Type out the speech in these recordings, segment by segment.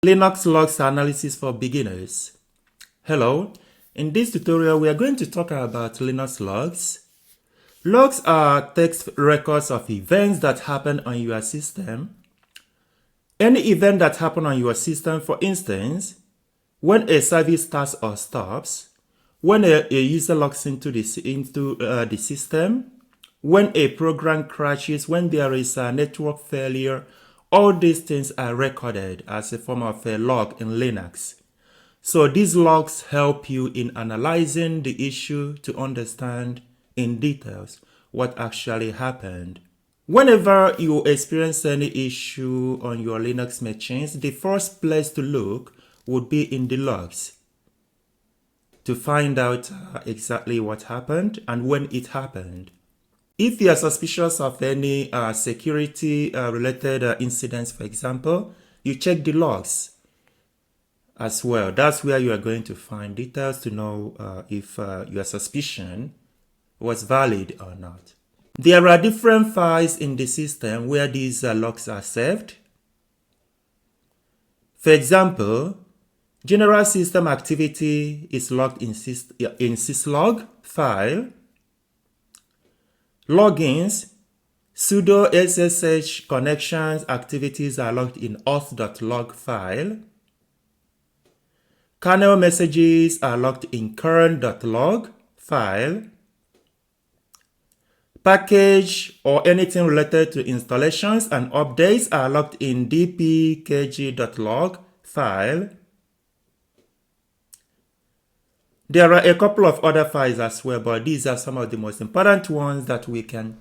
Linux logs analysis for beginners. Hello, in this tutorial we are going to talk about Linux logs. Logs are text records of events that happen on your system. Any event that happens on your system, for instance, when a service starts or stops, when a user logs into the system, when a program crashes, when there is a network failure, all these things are recorded as a form of a log in Linux. So these logs help you in analyzing the issue to understand in details what actually happened. Whenever you experience any issue on your Linux machines, the first place to look would be in the logs to find out exactly what happened and when it happened. If you are suspicious of any security related incidents, for example, you check the logs as well. That's where you are going to find details to know if your suspicion was valid or not. There are different files in the system where these logs are saved. For example, general system activity is logged in syslog file. Logins, sudo SSH connections activities are logged in auth.log file. Kernel messages are logged in Kern.log file. Package or anything related to installations and updates are logged in dpkg.log file. There are a couple of other files as well, but these are some of the most important ones that we can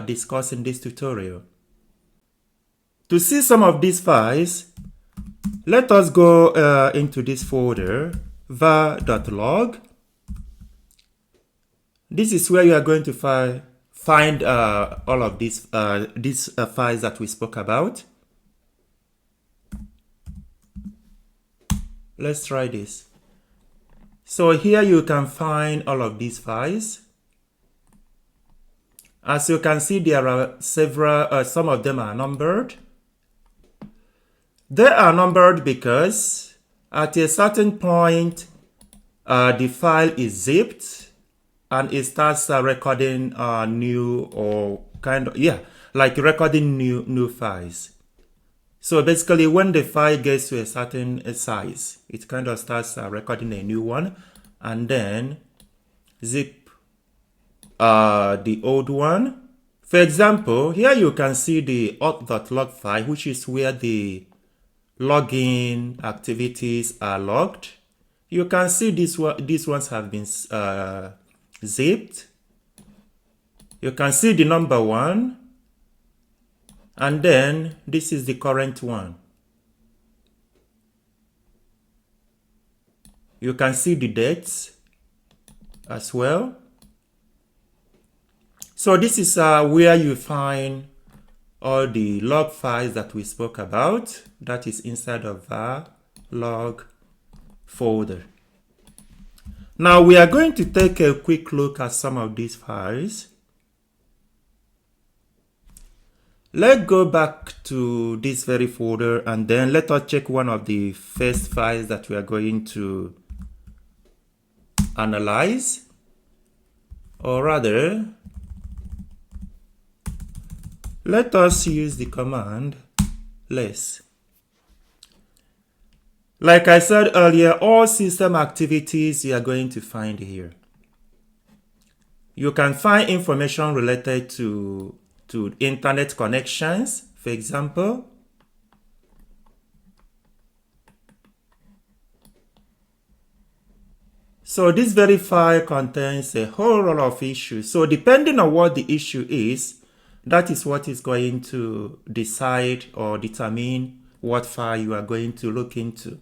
discuss in this tutorial. To see some of these files, let us go into this folder, var.log. This is where you are going to find all of these files that we spoke about. Let's try this. So here you can find all of these files. As you can see, there are several, some of them are numbered. They are numbered because at a certain point, the file is zipped and it starts recording new or recording new files. So basically, when the file gets to a certain size, it kind of starts recording a new one and then zip the old one. For example, here you can see the auth.log file, which is where the login activities are logged. You can see these ones have been zipped. You can see the number one. And then this is the current one. You can see the dates as well. So this is where you find all the log files that we spoke about. That is inside of our log folder. Now we are going to take a quick look at some of these files. Let's go back to this very folder and then let us check one of the first files that we are going to analyze. Or rather, let us use the command less. Like I said earlier, all system activities you are going to find here. You can find information related to internet connections, for example. So this very file contains a whole lot of issues. So depending on what the issue is, that is what is going to decide or determine what file you are going to look into.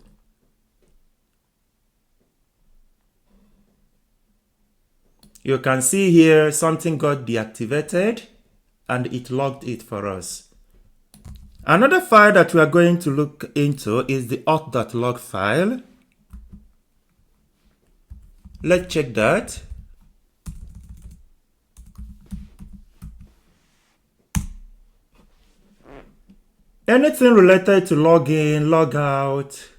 You can see here something got deactivated and it logged it for us. Another file that we are going to look into is the auth.log file. Let's check that. Anything related to login, logout,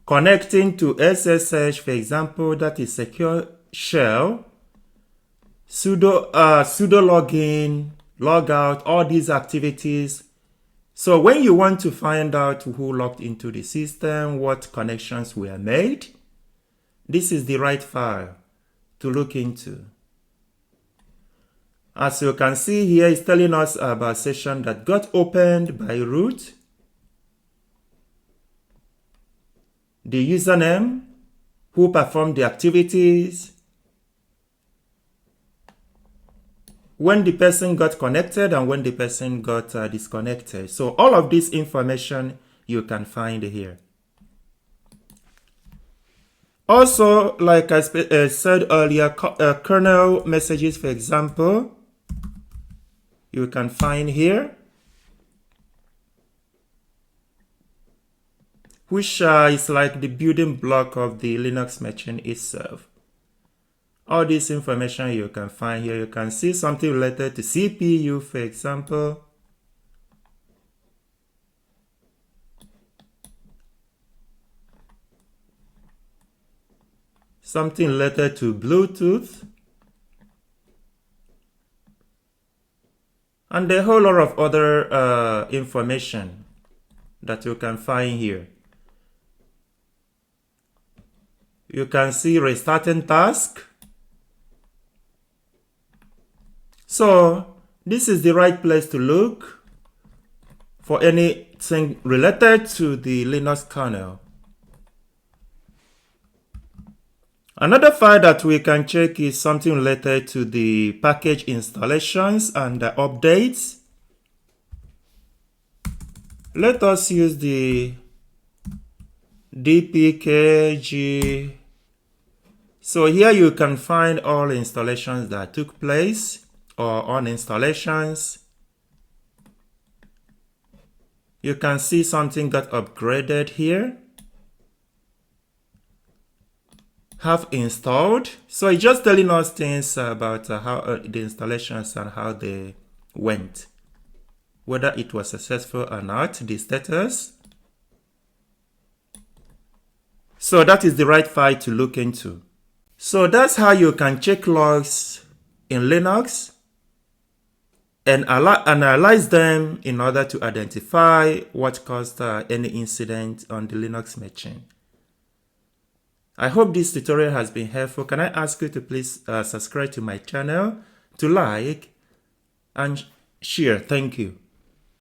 connecting to SSH, for example, that is secure shell, sudo login, logout, all these activities. So when you want to find out who logged into the system, what connections were made, this is the right file to look into. As you can see here, it's telling us about a session that got opened by root, the username, who performed the activities, when the person got connected and when the person got disconnected. So all of this information you can find here. Also, like I said earlier, kernel messages, for example, you can find here, which is like the building block of the Linux machine itself. All this information you can find here. You can see something related to CPU, for example. Something related to Bluetooth. And a whole lot of other information that you can find here. You can see restarting task. So this is the right place to look for anything related to the Linux kernel. Another file that we can check is something related to the package installations and the updates. Let us use the dpkg. So here you can find all installations that took place or on installations. You can see something got upgraded here. Have installed. So it's just telling us things about how the installations and how they went, whether it was successful or not, the status. So that is the right file to look into. So that's how you can check logs in Linux and analyze them in order to identify what caused any incident on the Linux machine. I hope this tutorial has been helpful. Can I ask you to please subscribe to my channel, to like and share. Thank you.